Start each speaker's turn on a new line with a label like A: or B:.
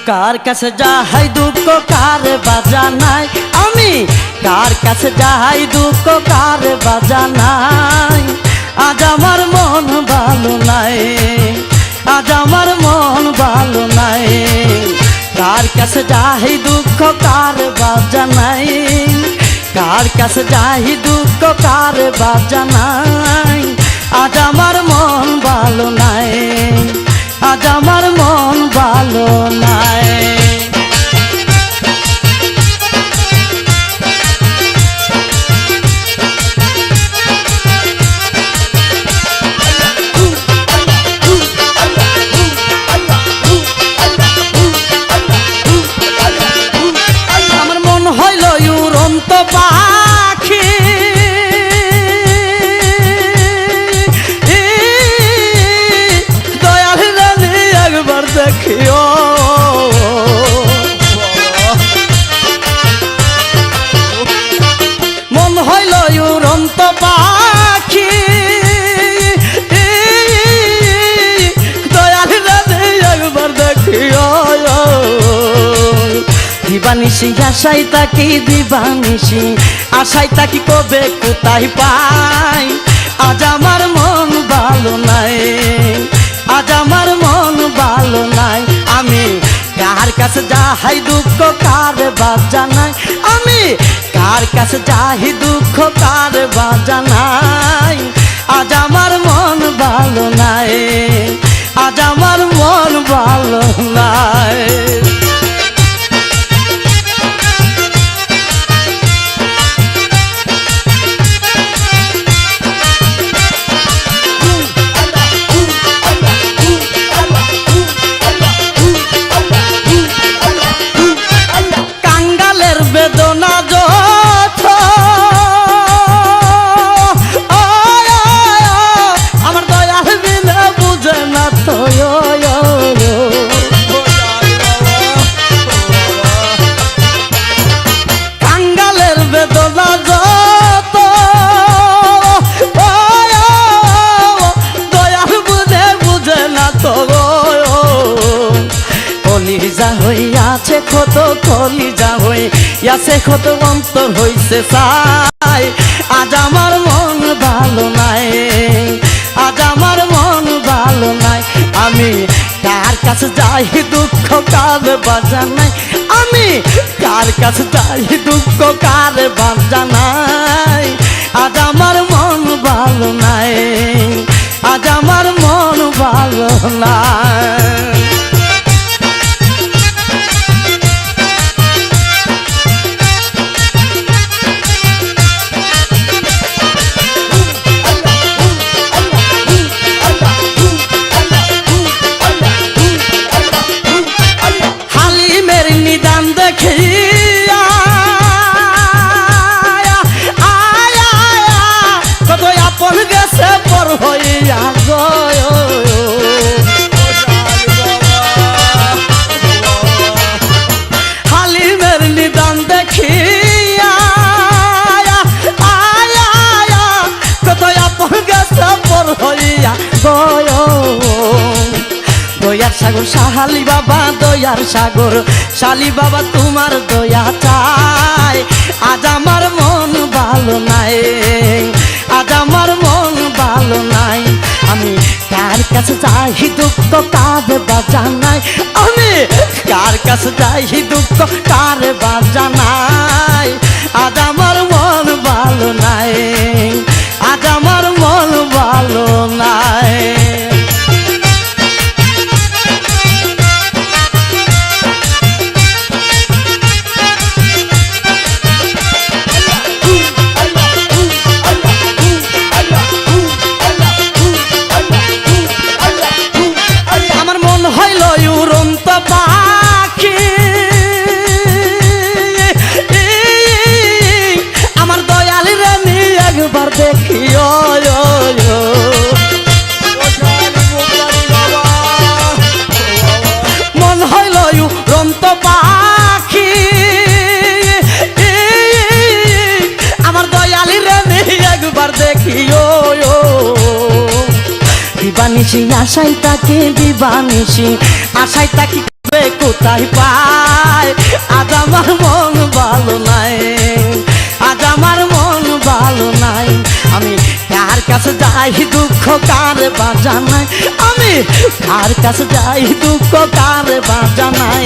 A: কার কাছে যাই দুঃখ কার বাজা নাই আমি কার কাছে যাই দুঃখ কার বাজা নাই আজ আমার মন ভালো নাই আজ আমার মন ভালো নাই কার কাছে যাই দুঃখ কার বাজা নাই কার কাছে যাই দুঃখ কার বাজা নাই আজ আমার মন ভালো নাই আজ আমার মন ভালো নাই আমার মন হইল উড়ন্ত পাখি দয়াল রানী একবার দেখিও মন হইল উড়ন্ত পাখি দয়াল রানী একবার দেখিও দিবানিশি আশাই তাকি দিবানিশি আশাই তাকি কবে কোথায় পাই আজ আমার মন ভালো নাই আজ আমার মন ভালো নাই আমি কার কাছে যাই দুঃখ কার বাজা নাই আমি কার কাছে যাই দুঃখ কার বাজা নাই আজ আমার মন ভালো নাই আজ আমার মন ভালো নাই বেদনা যত আমার দয়াল বিনা বুঝে না তো কাঙ্গালের বেদনা যত দয়াল বুঝে না তো কলিজা হইয়াছে কত কলিজা হইয়াছে কত অন্তর হইছে চাই আজ আমার মন ভালো নাই আজ আমার মন ভালো নাই আমি কার কাছে যাই দুঃখ কার বাজা নাই আমি কার কাছে যাই দুঃখ কার বাজা নাই আজ আমার মন ভালো নাই আজ আমার মন ভালো নাই নিদান দেখিয়া কত আপন গেছে পর হইয়া হালিমের নিদান দেখিয়া কত আপন গেছে পর হইয়া দয়ার সাগর শালি বাবা দয়ার সাগর শালি বাবা তোমার দয়া চাই আজ আমার মন ভালো নাই আজ আমার মন ভালো নাই আমি কার কাছে যাই দুঃখ কার বাজা নাই আমি কার কাছে যাই দুঃখ কার বাজা নাই আজ আমার মন ভালো নাই আজ আমার মন ভালো নাই পাখি আমার দয়াল রানী একবার দেখিও মন হইল উড়ন্ত পাখি আমার দয়াল রানী একবার দেখিও দিবানিশি আশাই তাকে দিবানিশি আশাই তাকে কোথায় তাই পাই আজ আমার মন ভালো নাই আজ আমার মন ভালো নাই আমি কার কাছে যাই দুঃখ কার বাজা নাই আমি কার কাছে যাই দুঃখ কার বাজা নাই